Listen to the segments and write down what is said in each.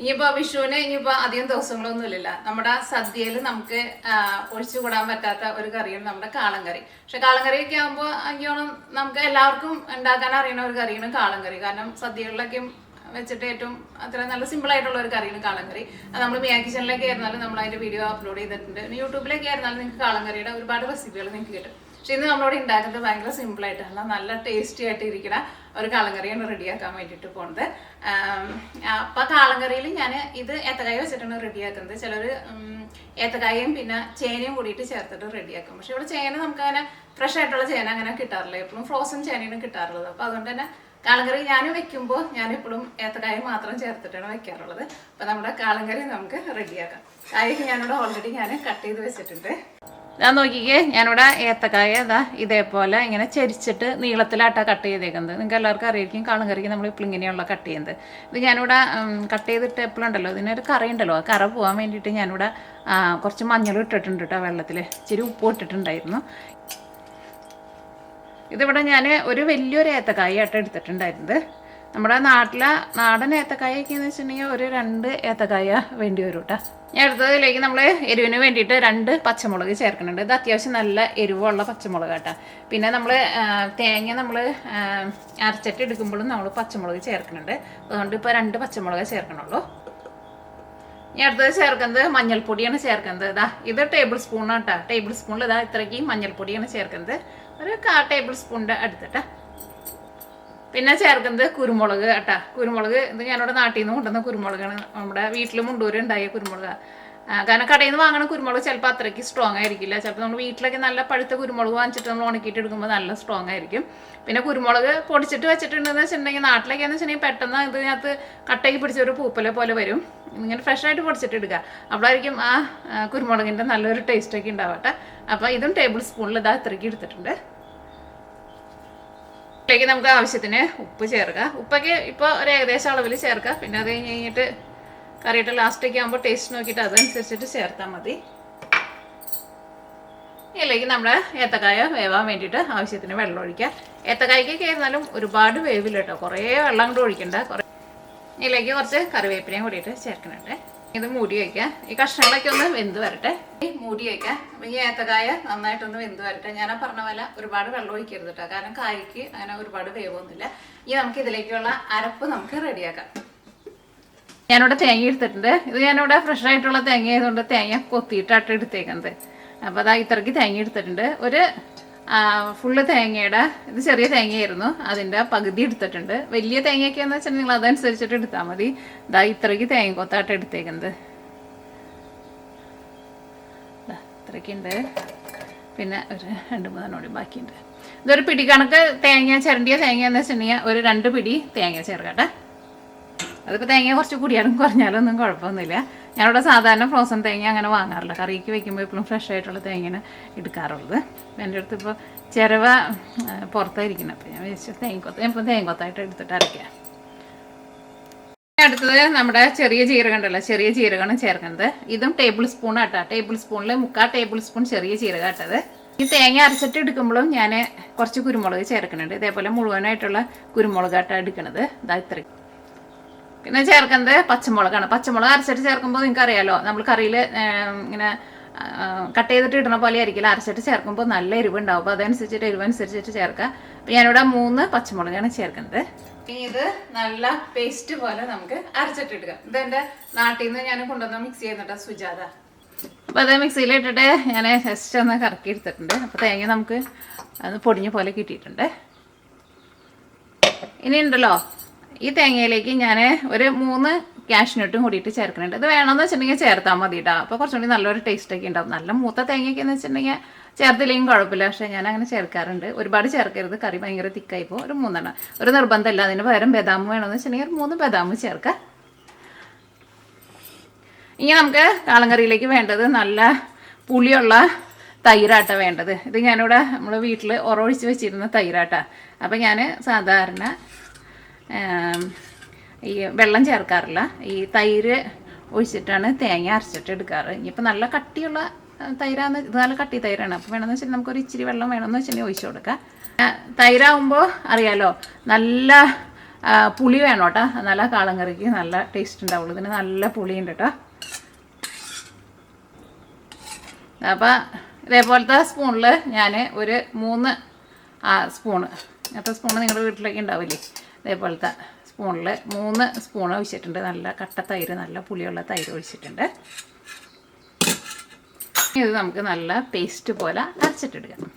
ഇനിയിപ്പോൾ വിഷുവിന് ഇനിയിപ്പോൾ അധികം ദിവസങ്ങളൊന്നുമില്ല. നമ്മുടെ സദ്യയിൽ നമുക്ക് ഒഴിച്ചുകൂടാൻ പറ്റാത്ത ഒരു കറിയാണ് നമ്മുടെ കാളൻ കറി. പക്ഷെ കാളൻ കറിയൊക്കെ ആകുമ്പോൾ എനിക്കോണം നമുക്ക് എല്ലാവർക്കും ഉണ്ടാക്കാൻ അറിയുന്ന ഒരു കറിയാണ് കാളൻ കറി. കാരണം സദ്യകളിലൊക്കെ വെച്ചിട്ട് ഏറ്റവും അത്ര നല്ല സിമ്പിൾ ആയിട്ടുള്ള ഒരു കറിയാണ് കാളൻ കറി. അത് നമ്മൾ മിയാ കിച്ചണിലേക്ക് ആയിരുന്നാലും നമ്മൾ അതിൻ്റെ വീഡിയോ അപ്ലോഡ് ചെയ്തിട്ടുണ്ട്. യൂട്യൂബിലേക്ക് ആയിരുന്നാലും നിങ്ങൾക്ക് കാളൻ കറിയുടെ ഒരുപാട് റെസിപ്പികൾ നിങ്ങൾക്ക് കിട്ടും. പക്ഷെ ഇന്ന് നമ്മളോട് ഉണ്ടാക്കുന്നത് ഭയങ്കര സിമ്പിളായിട്ടല്ല, നല്ല ടേസ്റ്റി ആയിട്ട് ഇരിക്കുന്ന ഒരു കാളൻകറിയാണ് റെഡിയാക്കാൻ വേണ്ടിയിട്ട് പോകുന്നത്. അപ്പം കാളൻകറിയിൽ ഞാൻ ഇത് ഏത്തക്കായ വെച്ചിട്ടാണ് റെഡിയാക്കുന്നത്. ചിലർ ഏത്തക്കായയും പിന്നെ ചേനയും കൂടിയിട്ട് ചേർത്തിട്ട് റെഡിയാക്കും. പക്ഷെ ഇവിടെ ചേന നമുക്ക് അങ്ങനെ ഫ്രഷ് ആയിട്ടുള്ള ചേന അങ്ങനെ കിട്ടാറില്ല, എപ്പോഴും ഫ്രോസൺ ചേനയാണ് കിട്ടാറുള്ളത്. അപ്പോൾ അതുകൊണ്ട് തന്നെ കാളൻകറി ഞാൻ വെക്കുമ്പോൾ ഞാൻ എപ്പോഴും ഏത്തക്കായ മാത്രം ചേർത്തിട്ടാണ് വെക്കാറുള്ളത്. അപ്പം നമ്മുടെ കാളൻകറി നമുക്ക് റെഡിയാക്കാം. കായൊക്കെ ഞാനിവിടെ ഓൾറെഡി ഞാൻ കട്ട് ചെയ്ത് വെച്ചിട്ടുണ്ട്. ഞാൻ നോക്കിക്കേ, ഞാനിവിടെ ഏത്തക്കായ ഇതേപോലെ ഇങ്ങനെ ചരിച്ചിട്ട് നീളത്തിലാട്ടാണ് കട്ട് ചെയ്തേക്കുന്നത്. നിങ്ങൾക്ക് എല്ലാവർക്കും അറിയായിരിക്കും കാളൻകറിക്ക് നമ്മൾ ഇപ്പോൾ ഇങ്ങനെയുള്ള കട്ട് ചെയ്യുന്നത്. ഇത് ഞാനിവിടെ കട്ട് ചെയ്തിട്ട് എപ്പോഴുണ്ടല്ലോ ഇതിനൊരു കറ ഉണ്ടല്ലോ, ആ കറ പോകാൻ വേണ്ടിയിട്ട് ഞാനിവിടെ കുറച്ച് മഞ്ഞൾ ഇട്ടിട്ടുണ്ട് കേട്ടോ, വെള്ളത്തിൽ ഇച്ചിരി ഉപ്പ് ഇട്ടിട്ടുണ്ടായിരുന്നു. ഇതിവിടെ ഞാൻ ഒരു വലിയൊരു ഏത്തക്കായ ആയിട്ട് എടുത്തിട്ടുണ്ടായിരുന്നത്. നമ്മുടെ നാടൻ ഏത്തക്കായൊക്കെ എന്ന് വെച്ചിട്ടുണ്ടെങ്കിൽ ഒരു 2 ഏത്തക്കായ വേണ്ടി വരും കേട്ടോ. ഞാൻ എടുത്തതിലേക്ക് നമ്മൾ എരിവിന് വേണ്ടിയിട്ട് 2 പച്ചമുളക് ചേർക്കുന്നുണ്ട്. ഇത് അത്യാവശ്യം നല്ല എരിവുള്ള പച്ചമുളക് കേട്ടോ. പിന്നെ നമ്മൾ തേങ്ങ നമ്മൾ അരച്ചിട്ട് എടുക്കുമ്പോഴും നമ്മൾ പച്ചമുളക് ചേർക്കുന്നുണ്ട്. അതുകൊണ്ട് ഇപ്പോൾ 2 പച്ചമുളക് ചേർക്കണുള്ളൂ. ഞാൻ അടുത്തത് ചേർക്കുന്നത് മഞ്ഞൾപ്പൊടിയാണ് ചേർക്കുന്നത്. ഇത് ടേബിൾ സ്പൂണാണ് കേട്ടോ. ടേബിൾ സ്പൂണിൽ ഇത്രയ്ക്ക് മഞ്ഞൾപ്പൊടിയാണ് ചേർക്കുന്നത്, ഒരു 1/4 ടേബിൾ സ്പൂണിൻ്റെ അടുത്തിട്ട്. പിന്നെ ചേർക്കുന്നത് കുരുമുളക് കേട്ടോ. കുരുമുളക് ഇത് ഞാനിവിടെ നാട്ടിൽ നിന്ന് കൊണ്ടുവന്ന കുരുമുളകാണ്, നമ്മുടെ വീട്ടിൽ മുണ്ടൂര് ഉണ്ടായ കുരുമുളക്. കാരണം കടയിൽ നിന്ന് വാങ്ങുന്ന കുരുമുളക് ചിലപ്പോൾ അത്രയ്ക്ക് സ്ട്രോങ് ആയിരിക്കില്ല. ചിലപ്പോൾ നമ്മൾ വീട്ടിലൊക്കെ നല്ല പഴുത്ത കുരുമുളക് വാങ്ങിച്ചിട്ട് നമ്മൾ ഉണക്കിയിട്ട് എടുക്കുമ്പോൾ നല്ല സ്ട്രോങ് ആയിരിക്കും. പിന്നെ കുരുമുളക് പൊടിച്ചിട്ട് വെച്ചിട്ടുണ്ടെന്ന് വെച്ചിട്ടുണ്ടെങ്കിൽ നാട്ടിലേക്കെന്ന് വെച്ചിട്ടുണ്ടെങ്കിൽ പെട്ടെന്ന് ഇതിനകത്ത് കട്ടയ്ക്ക് പിടിച്ചൊരു പൂപ്പല പോലെ വരും. ഇങ്ങനെ ഫ്രഷായിട്ട് പൊടിച്ചിട്ട് എടുക്കുക, അപ്പോഴായിരിക്കും ആ കുരുമുളകിൻ്റെ നല്ലൊരു ടേസ്റ്റൊക്കെ ഉണ്ടാവട്ടെ. അപ്പോൾ ഇതും ടേബിൾ സ്പൂണിൽ ഇത്രയ്ക്ക് എടുത്തിട്ടുണ്ട്. ഇതിലേക്ക് നമുക്ക് ആവശ്യത്തിന് ഉപ്പ് ചേർക്കുക. ഉപ്പൊക്കെ ഇപ്പോൾ ഒരു ഏകദേശം അളവിൽ ചേർക്കുക. പിന്നെ അത് കഴിഞ്ഞിട്ട് കറിയിട്ട് ലാസ്റ്റൊക്കെ ആകുമ്പോൾ ടേസ്റ്റ് നോക്കിയിട്ട് അതനുസരിച്ചിട്ട് ചേർത്താൽ മതി. ഇതിലേക്ക് നമ്മുടെ ഏത്തക്കായ വേവാൻ വേണ്ടിയിട്ട് ആവശ്യത്തിന് വെള്ളം ഒഴിക്കുക. ഏത്തക്കായ്ക്കൊക്കെ ആയിരുന്നാലും ഒരുപാട് വേവില്ല കേട്ടോ, കുറേ വെള്ളം കൊണ്ട് ഒഴിക്കണ്ട. ഇതിലേക്ക് കുറച്ച് കറിവേപ്പിലയും കൂടിയിട്ട് ചേർക്കുന്നുണ്ട്. ഇത് മൂടി വയ്ക്കുക. ഈ കഷ്ണങ്ങളൊക്കെ ഒന്ന് വെന്ത് വരട്ടെ. മൂടി വയ്ക്കുക. അപ്പം ഈ ഏത്തക്കായ നന്നായിട്ടൊന്ന് വെന്ത് വരട്ടെ. ഞാൻ പറഞ്ഞ പോലെ ഒരുപാട് വെള്ളം ഒഴിക്കരുത് കേട്ടോ, കാരണം കായ്ക്ക് അങ്ങനെ ഒരുപാട് വേവൊന്നുമില്ല. ഇനി നമുക്ക് ഇതിലേക്കുള്ള അരപ്പ് നമുക്ക് റെഡിയാക്കാം. ഞാനിവിടെ തേങ്ങ എടുത്തിട്ടുണ്ട്. ഇത് ഞാനിവിടെ ഫ്രഷ് ആയിട്ടുള്ള തേങ്ങ ആയതുകൊണ്ട് തേങ്ങ കൊത്തിയിട്ടാട്ട് എടുത്തേക്കുന്നത്. അപ്പോൾ ഇത്രയ്ക്ക് തേങ്ങ എടുത്തിട്ടുണ്ട്. ഒരു ഫുള്ള് തേങ്ങയുടെ ഇത് ചെറിയ തേങ്ങയായിരുന്നു, അതിൻ്റെ പകുതി എടുത്തിട്ടുണ്ട്. വലിയ തേങ്ങയൊക്കെ എന്ന് വെച്ചാൽ നിങ്ങൾ അതനുസരിച്ചിട്ട് എടുത്താൽ മതി. ഇത്രയ്ക്ക് തേങ്ങ കൊത്തായിട്ട് എടുത്തേക്കുന്നത്. ഇത്രയ്ക്കുണ്ട്. പിന്നെ ഒരു 2-3 കൂടി ബാക്കിയുണ്ട്. ഇതൊരു പിടി കണക്ക് തേങ്ങ, ചിരണ്ടിയ തേങ്ങ എന്ന് വെച്ചിട്ടുണ്ടെങ്കിൽ ഒരു 2 പിടി തേങ്ങ ചേർക്കട്ടെ. അതിപ്പോൾ തേങ്ങ കുറച്ച് കൂടിയാലും കുറഞ്ഞാലൊന്നും കുഴപ്പമൊന്നുമില്ല. ഞാനിവിടെ സാധാരണ ഫ്രോസൺ തേങ്ങ അങ്ങനെ വാങ്ങാറില്ല, കറിക്ക് വയ്ക്കുമ്പോൾ എപ്പോഴും ഫ്രഷ് ആയിട്ടുള്ള തേങ്ങ എടുക്കാറുള്ളത്. എൻ്റെ അടുത്ത് ഇപ്പോൾ ചിരവ പുറത്തായിരിക്കണം. അപ്പോൾ ഞാൻ വിചാരിച്ചു ഇപ്പോൾ തേങ്ങക്കൊത്തായിട്ട് എടുത്തിട്ട് അരയ്ക്കാം. അടുത്തത് നമ്മുടെ ചെറിയ ജീരകം ഉണ്ടല്ലോ, ചെറിയ ജീരകമാണ് ചേർക്കുന്നത്. ഇതും ടേബിൾ സ്പൂൺ ആട്ടാ. ടേബിൾ സ്പൂണിൽ 3/4 ടേബിൾ സ്പൂൺ ചെറിയ ജീരകം ആട്ടത്. ഈ തേങ്ങ അരച്ചിട്ട് എടുക്കുമ്പോഴും ഞാൻ കുറച്ച് കുരുമുളക് ചേർക്കുന്നുണ്ട്. ഇതേപോലെ മുഴുവനായിട്ടുള്ള കുരുമുളകാട്ടാണ് എടുക്കുന്നത്. ഇത്രയും. പിന്നെ ചേർക്കുന്നത് പച്ചമുളകാണ്. പച്ചമുളക് അരച്ചിട്ട് ചേർക്കുമ്പോൾ നിങ്ങൾക്ക് അറിയാലോ, നമ്മൾ കറിയിൽ ഇങ്ങനെ കട്ട് ചെയ്തിട്ട് ഇടുന്ന പോലെ ആയിരിക്കില്ല, അരച്ചിട്ട് ചേർക്കുമ്പോൾ നല്ല എരിവുണ്ടാവും. അപ്പോൾ അതനുസരിച്ചിട്ട് എരിവനുസരിച്ചിട്ട് ചേർക്കുക. അപ്പോൾ ഞാനിവിടെ 3 പച്ചമുളകാണ് ചേർക്കുന്നത്. ഇത് നല്ല പേസ്റ്റ് പോലെ നമുക്ക് അരച്ചിട്ടിടുക. ഇതെൻ്റെ നാട്ടിൽ നിന്ന് ഞാൻ കൊണ്ടുവന്ന മിക്സ് ചെയ്യുന്നുണ്ട് സുജാത. അപ്പോൾ അത് മിക്സിയിലിട്ടിട്ട് ഞാൻ ജസ്റ്റ് ഒന്ന് കറക്കി എടുത്തിട്ടുണ്ട്. അപ്പോൾ തേങ്ങ നമുക്ക് അത് പൊടിഞ്ഞ പോലെ കിട്ടിയിട്ടുണ്ട്. ഇനി ഉണ്ടല്ലോ, ഈ തേങ്ങയിലേക്ക് ഞാൻ ഒരു 3 കാഷ്നട്ടും കൂടിയിട്ട് ചേർക്കുന്നുണ്ട്. ഇത് വേണമെന്ന് വെച്ചിട്ടുണ്ടെങ്കിൽ ചേർത്താൽ മതി കേട്ടോ. അപ്പോൾ കുറച്ചുകൂടി നല്ലൊരു ടേസ്റ്റൊക്കെ ഉണ്ടാവും. നല്ല മൂത്ത തേങ്ങയൊക്കെ എന്ന് വെച്ചിട്ടുണ്ടെങ്കിൽ ചേർത്തില്ലെങ്കിൽ കുഴപ്പമില്ല, പക്ഷേ ഞാൻ അങ്ങനെ ചേർക്കാറുണ്ട്. ഒരുപാട് ചേർക്കരുത്, കറി ഭയങ്കര തിക്കായിപ്പോൾ. ഒരു 3 ഒരു നിർബന്ധമില്ല. അതിന് പകരം ബദാം വേണമെന്ന് വെച്ചിട്ടുണ്ടെങ്കിൽ 3 ബദാം ചേർക്കാം. ഇനി നമുക്ക് കാളൻകറിയിലേക്ക് വേണ്ടത് നല്ല പുളിയുള്ള തൈരാട്ട വേണ്ടത്. ഇത് ഞാനിവിടെ നമ്മൾ വീട്ടിൽ ഉറവൊഴിച്ച് വെച്ചിരുന്ന തൈരാട്ട. അപ്പോൾ ഞാൻ സാധാരണ ഈ വെള്ളം ചേർക്കാറില്ല, ഈ തൈര് ഒഴിച്ചിട്ടാണ് തേങ്ങ അരച്ചിട്ട് എടുക്കാറ്. ഇനിയിപ്പോൾ നല്ല കട്ടിയുള്ള തൈരാന്ന്, ഇത് നല്ല കട്ടി തൈരാണ്. അപ്പോൾ വേണമെന്ന് വെച്ചാൽ നമുക്കൊരു ഇച്ചിരി വെള്ളം വേണമെന്ന് വെച്ചിട്ടുണ്ടെങ്കിൽ ഒഴിച്ചു കൊടുക്കാം. തൈരാകുമ്പോൾ അറിയാലോ, നല്ല പുളി വേണം കേട്ടോ, നല്ല കാളൻ കറിക്ക് നല്ല ടേസ്റ്റ് ഉണ്ടാവുള്ളൂ. ഇതിന് നല്ല പുളിയുണ്ട് കേട്ടോ. അപ്പോൾ ഇതേപോലത്തെ സ്പൂണിൽ ഞാൻ ഒരു 3 സ്പൂണ്, അങ്ങനത്തെ സ്പൂണ് നിങ്ങളുടെ വീട്ടിലേക്ക് ഉണ്ടാവില്ലേ, ഇതേപോലത്തെ സ്പൂണിൽ 3 സ്പൂൺ ഒഴിച്ചിട്ടുണ്ട്. നല്ല കട്ട തൈര്, നല്ല പുളിയുള്ള തൈര് ഒഴിച്ചിട്ടുണ്ട്. ഇത് നമുക്ക് നല്ല പേസ്റ്റ് പോലെ അരച്ചിട്ടെടുക്കാം.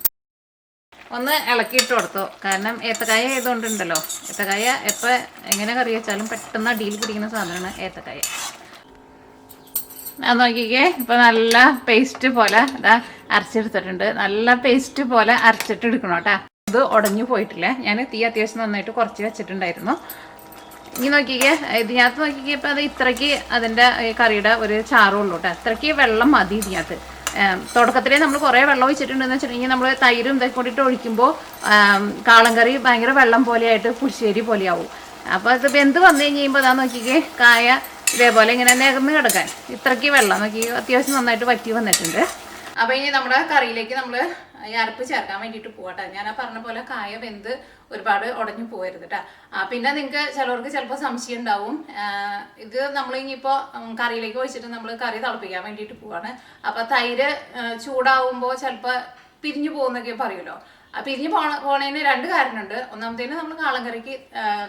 ഒന്ന് ഇളക്കിയിട്ട് കൊടുത്തോ, കാരണം ഏത്തക്കായ ആയതുകൊണ്ടുണ്ടല്ലോ, ഏത്തക്കായ എപ്പോൾ എങ്ങനെ കറി വെച്ചാലും പെട്ടെന്ന് അടിയിൽ പിടിക്കുന്ന സാധനമാണ് ഏത്തക്കായ. അത് നോക്കിക്കേ, ഇപ്പോൾ നല്ല പേസ്റ്റ് പോലെ ഇതാ അരച്ചെടുത്തിട്ടുണ്ട്. നല്ല പേസ്റ്റ് പോലെ അരച്ചിട്ട് എടുക്കണം കേട്ടോ. ഇത് ഉടഞ്ഞു പോയിട്ടില്ല. ഞാൻ തീ അത്യാവശ്യം നന്നായിട്ട് കുറച്ച് വെച്ചിട്ടുണ്ടായിരുന്നു. ഇനി നോക്കിക്കേ, ഇതിനകത്ത് നോക്കിക്കേ, ഇപ്പം അത് ഇത്രയ്ക്ക് അതിൻ്റെ കറിയുടെ ഒരു ചാറുള്ളൂ കേട്ടോ. ഇത്രയ്ക്ക് വെള്ളം മതി ഇതിനകത്ത്. തുടക്കത്തിലേ നമ്മൾ കുറേ വെള്ളം ഒഴിച്ചിട്ടുണ്ടെന്ന് വെച്ചിട്ടുണ്ടെങ്കിൽ നമ്മൾ തൈരും ഇതൊക്കെ കൊണ്ടിട്ട് ഒഴിക്കുമ്പോൾ കാളൻ കറി ഭയങ്കര വെള്ളം പോലെയായിട്ട് പുളിശ്ശേരി പോലെയാവും. അപ്പോൾ അത് വെന്ത് വന്നു കഴിയുമ്പോൾ അതാ നോക്കിക്കേ, കായ ഇതേപോലെ ഇങ്ങനെ നികർന്ന് കിടക്കാൻ ഇത്രയ്ക്ക് വെള്ളം നോക്കി അത്യാവശ്യം നന്നായിട്ട് വറ്റി വന്നിട്ടുണ്ട്. അപ്പോൾ ഇനി നമ്മുടെ കറിയിലേക്ക് നമ്മൾ ഈ അരപ്പ് ചേർക്കാൻ വേണ്ടിയിട്ട് പോകട്ടെ. ഞാൻ പറഞ്ഞ പോലെ കായ വെന്ത് ഒരുപാട് ഉടഞ്ഞു പോകരുത് കേട്ടോ. പിന്നെ നിങ്ങൾക്ക് ചിലവർക്ക് ചിലപ്പോൾ സംശയം ഉണ്ടാവും, ഇത് നമ്മൾ ഇനിയിപ്പോൾ കറിയിലേക്ക് ഒഴിച്ചിട്ട് നമ്മൾ കറി തിളപ്പിക്കാൻ വേണ്ടിയിട്ട് പോവാണ്. അപ്പോൾ തൈര് ചൂടാവുമ്പോൾ ചിലപ്പോൾ പിരിഞ്ഞു പോകുന്നൊക്കെ പറയുമല്ലോ. പിരിഞ്ഞ് പോണതിന് 2 കാരണമുണ്ട്. ഒന്നാമത്തേന് നമ്മൾ കാളൻ കറിക്ക്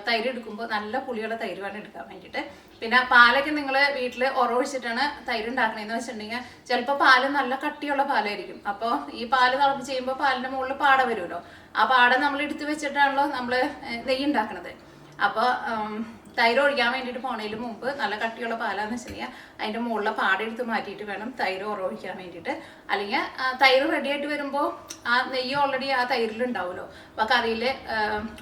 തൈര് എടുക്കുമ്പോൾ നല്ല പുളിയുള്ള തൈര് വേണം എടുക്കാൻ വേണ്ടിയിട്ട്. പിന്നെ പാലൊക്കെ നിങ്ങൾ വീട്ടിൽ ഉറവൊഴിച്ചിട്ടാണ് തൈര് ഉണ്ടാക്കണതെന്ന് വെച്ചിട്ടുണ്ടെങ്കിൽ ചിലപ്പോൾ പാല് നല്ല കട്ടിയുള്ള പാലായിരിക്കും. അപ്പോൾ ഈ പാല് തിളപ്പിച്ച് ചെയ്യുമ്പോൾ പാലിൻ്റെ മുകളിൽ പാട വരുമല്ലോ. ആ പാട നമ്മൾ എടുത്ത് വെച്ചിട്ടാണല്ലോ നമ്മൾ നെയ്യ് ഉണ്ടാക്കണത്. അപ്പോൾ തൈര് ഒഴിക്കാൻ വേണ്ടിയിട്ട് പോണതിന് മുമ്പ് നല്ല കട്ടിയുള്ള പാലാന്ന് വെച്ച് കഴിഞ്ഞാൽ അതിൻ്റെ മുകളിലെ പാട എടുത്ത് മാറ്റിയിട്ട് വേണം തൈര് ഉറവൊഴിക്കാൻ വേണ്ടിയിട്ട്. അല്ലെങ്കിൽ തൈര് റെഡി ആയിട്ട് വരുമ്പോൾ ആ നെയ്യ് ഓൾറെഡി ആ തൈരിലുണ്ടാവുമല്ലോ. അപ്പോൾ കറിയിൽ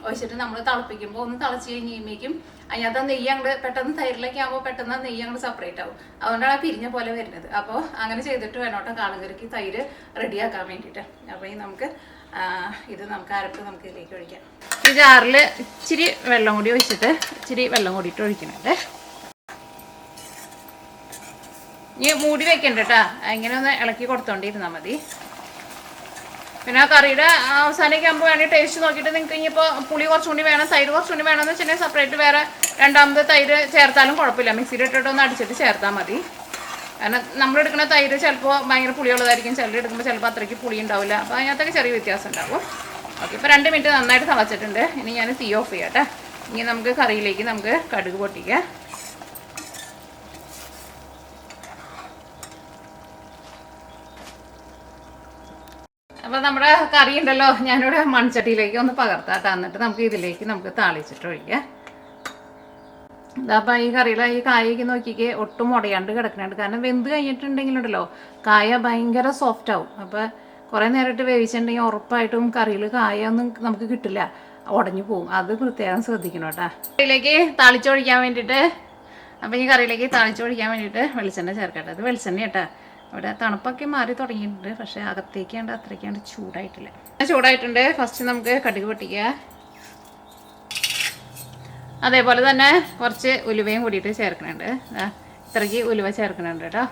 ഒഴിച്ചിട്ട് നമ്മൾ തിളപ്പിക്കുമ്പോൾ ഒന്ന് തിളച്ച് കഴിയുമ്പോഴേക്കും അതിനകത്ത് നെയ്യ് അങ്ങോട്ട് പെട്ടെന്ന് തൈരിലേക്ക് ആകുമ്പോൾ പെട്ടെന്ന് നെയ്യ് അങ്ങോട്ട് സെപ്പറേറ്റ് ആവും. അതുകൊണ്ടാണ് പിരിഞ്ഞ പോലെ വരുന്നത്. അപ്പോൾ അങ്ങനെ ചെയ്തിട്ട് വേണോട്ടോ കാളൻ കറിക്ക് തൈര് റെഡിയാക്കാൻ വേണ്ടിയിട്ട്. അപ്പോൾ ഈ നമുക്ക് ഇത് നമുക്ക് അരപ്പ് നമുക്ക് ഇതിലേക്ക് ഒഴിക്കാം. ഈ ജാറിൽ ഇച്ചിരി വെള്ളം കൂടി ഒഴിച്ചിട്ട് ഇച്ചിരി വെള്ളം കൂടിയിട്ട് ഒഴിക്കുന്നുണ്ട്. ഇനി മൂടി വെക്കണ്ട കേട്ടോ, ഇങ്ങനെ ഒന്ന് ഇളക്കി കൊടുത്തോണ്ടിരുന്നാൽ മതി. പിന്നെ ആ കറിയുടെ അവസാനമൊക്കെ ആകുമ്പോൾ വേണമെങ്കിൽ ടേസ്റ്റ് നോക്കിയിട്ട് നിങ്ങൾക്ക് ഇനിയിപ്പോൾ പുളി കുറച്ചുകൂടി വേണം, തൈര് കുറച്ചുകൂടി വേണമെന്ന് വെച്ചിട്ടുണ്ടെങ്കിൽ സെപ്പറേറ്റ് വേറെ രണ്ടാമത് തൈര് ചേർത്താലും കുഴപ്പമില്ല. മിക്സിയിൽ ഇട്ടിട്ടൊന്ന് അടിച്ചിട്ട് ചേർത്താൽ മതി. കാരണം നമ്മളെടുക്കുന്ന തൈര് ചിലപ്പോൾ ഭയങ്കര പുളിയുള്ളതായിരിക്കും, ചിലർ എടുക്കുമ്പോൾ ചിലപ്പോൾ അത്രയ്ക്ക് പുളി ഉണ്ടാവില്ല. അപ്പോൾ അതിനകത്തൊക്കെ ചെറിയ വ്യത്യാസം ഉണ്ടാവും. ഓക്കെ, ഇപ്പോൾ 2 മിനിറ്റ് നന്നായിട്ട് തിളച്ചിട്ടുണ്ട്. ഇനി ഞാൻ തീ ഓഫ് ചെയ്യാട്ടെ. ഇനി നമുക്ക് കറിയിലേക്ക് നമുക്ക് കടുക് പൊട്ടിക്കാം. അപ്പോൾ നമ്മുടെ കറി ഉണ്ടല്ലോ, ഞാനിവിടെ മൺചട്ടിയിലേക്ക് ഒന്ന് പകർത്താട്ടെ. എന്നിട്ട് നമുക്ക് ഇതിലേക്ക് നമുക്ക് താളിച്ചിട്ട് ഒഴിക്കാം. അപ്പോൾ ഈ കറിയിലെ ഈ കായയ്ക്ക് നോക്കിക്കേ ഒട്ടും ഉടയാണ്ട് കിടക്കുന്നുണ്ട്. കാരണം വെന്ത് കഴിഞ്ഞിട്ടുണ്ടെങ്കിലുണ്ടല്ലോ കായ ഭയങ്കര സോഫ്റ്റ് ആവും. അപ്പോൾ കുറേ നേരമായിട്ട് വേവിച്ചിട്ടുണ്ടെങ്കിൽ ഉറപ്പായിട്ടും കറിയിൽ കായ ഒന്നും നമുക്ക് കിട്ടില്ല, ഉടഞ്ഞു പോകും. അത് പ്രത്യേകം ശ്രദ്ധിക്കണം കേട്ടോ. കറിയിലേക്ക് താളിച്ചൊഴിക്കാൻ വേണ്ടിയിട്ട്, അപ്പോൾ ഈ കറിയിലേക്ക് താളിച്ചൊഴിക്കാൻ വേണ്ടിയിട്ട് വെളിച്ചെണ്ണ ചേർക്കട്ടെ. അത് വെളിച്ചെണ്ണ കേട്ടോ. ഇവിടെ തണുപ്പൊക്കെ മാറി തുടങ്ങിയിട്ടുണ്ട്, പക്ഷേ അകത്തേക്കാണ്ട് അത്രയ്ക്കാണ്ട് ചൂടായിട്ടില്ല. ചൂടായിട്ടുണ്ട്. ഫസ്റ്റ് നമുക്ക് കടുക് പൊട്ടിക്കുക. അതേപോലെ തന്നെ കുറച്ച് ഉലുവയും കൂടിയിട്ട് ചേർക്കുന്നുണ്ട്. ഇത്രയ്ക്ക് ഉലുവ ചേർക്കുന്നുണ്ട് കേട്ടോ.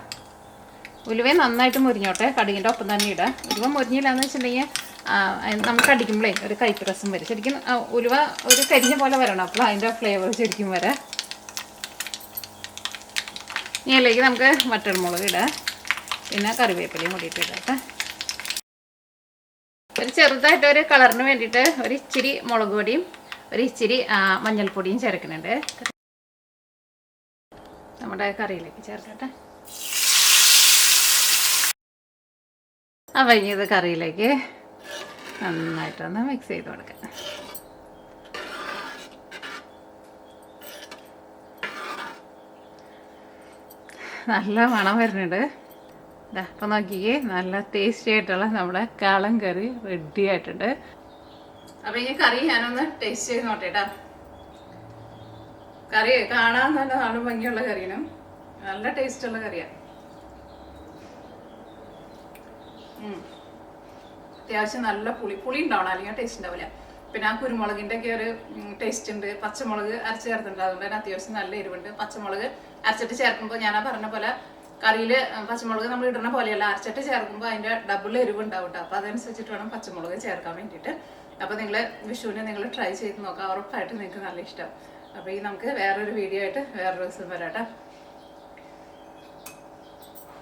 ഉലുവയും നന്നായിട്ട് മുരിഞ്ഞോട്ടെ, കടുകിൻ്റെ ഒപ്പം തന്നെ ഇടാം. ഉലുവ മുരിഞ്ഞില്ല എന്ന് വെച്ചിട്ടുണ്ടെങ്കിൽ നമുക്ക് കടിക്കുമ്പോഴേ ഒരു കയ്പ്പ് രസം വരും. ശരിക്കും ഉലുവ ഒരു കരിഞ്ഞ പോലെ വരണം, അപ്പോൾ അതിൻ്റെ ഫ്ലേവർ ശരിക്കും വരാം. ഇനി അതിലേക്ക് നമുക്ക് വറ്റൽമുളക് ഇടാം, പിന്നെ കറിവേപ്പിലയും കൂടിയിട്ട് ഇടാം കേട്ടോ. ഒരു ചെറുതായിട്ട് ഒരു കളറിന് വേണ്ടിയിട്ട് ഒരു ഇച്ചിരി മുളക് പൊടിയും ഒരു ഇച്ചിരി മഞ്ഞൾപ്പൊടിയും ചേർക്കുന്നുണ്ട്. നമ്മുടെ കറിയിലേക്ക് ചേർക്കട്ടെ. അപ്പം ഇനി ഇത് കറിയിലേക്ക് നന്നായിട്ടൊന്ന് മിക്സ് ചെയ്ത് കൊടുക്കാം. നല്ല മണം വരുന്നുണ്ട്. അപ്പം നോക്കിക്കേ, നല്ല ടേസ്റ്റി ആയിട്ടുള്ള നമ്മുടെ കാളൻ കറി റെഡി ആയിട്ടുണ്ട്. അപ്പം ഈ കറി ഞാനൊന്ന് ടേസ്റ്റ് ചെയ്ത് നോട്ടേട്ടാ. കറി കാണാൻ നല്ല നാളും ഭംഗിയുള്ള കറിയാണ്, നല്ല ടേസ്റ്റുള്ള കറിയാണ്. അത്യാവശ്യം നല്ല പുളി ഉണ്ടാവണം, അല്ലെങ്കിൽ ടേസ്റ്റ് ഉണ്ടാവില്ല. പിന്നെ ആ കുരുമുളകിൻ്റെ ഒക്കെ ഒരു ടേസ്റ്റ് ഉണ്ട്. പച്ചമുളക് അരച്ച് ചേർത്തിട്ടുണ്ട്, അതുകൊണ്ട് തന്നെ അത്യാവശ്യം നല്ല എരിവുണ്ട്. പച്ചമുളക് അരച്ചിട്ട് ചേർക്കുമ്പോൾ ഞാൻ പറഞ്ഞ പോലെ കറിയിൽ പച്ചമുളക് നമ്മൾ ഇടുന്ന പോലെയല്ല, അരച്ചിട്ട് ചേർക്കുമ്പോൾ അതിൻ്റെ ഡബിൾ എരിവ് ഉണ്ടാവും കേട്ടോ. അപ്പോൾ അതനുസരിച്ചിട്ട് വേണം പച്ചമുളക് ചേർക്കാൻ വേണ്ടിയിട്ട്. അപ്പോൾ നിങ്ങൾ വിഷുവിന് നിങ്ങൾ ട്രൈ ചെയ്ത് നോക്കാം, ഉറപ്പായിട്ട് നിങ്ങൾക്ക് നല്ല ഇഷ്ടം. അപ്പോൾ ഈ നമുക്ക് വേറൊരു വീഡിയോ ആയിട്ട് വേറൊരു ദിവസം വരാം കേട്ടോ.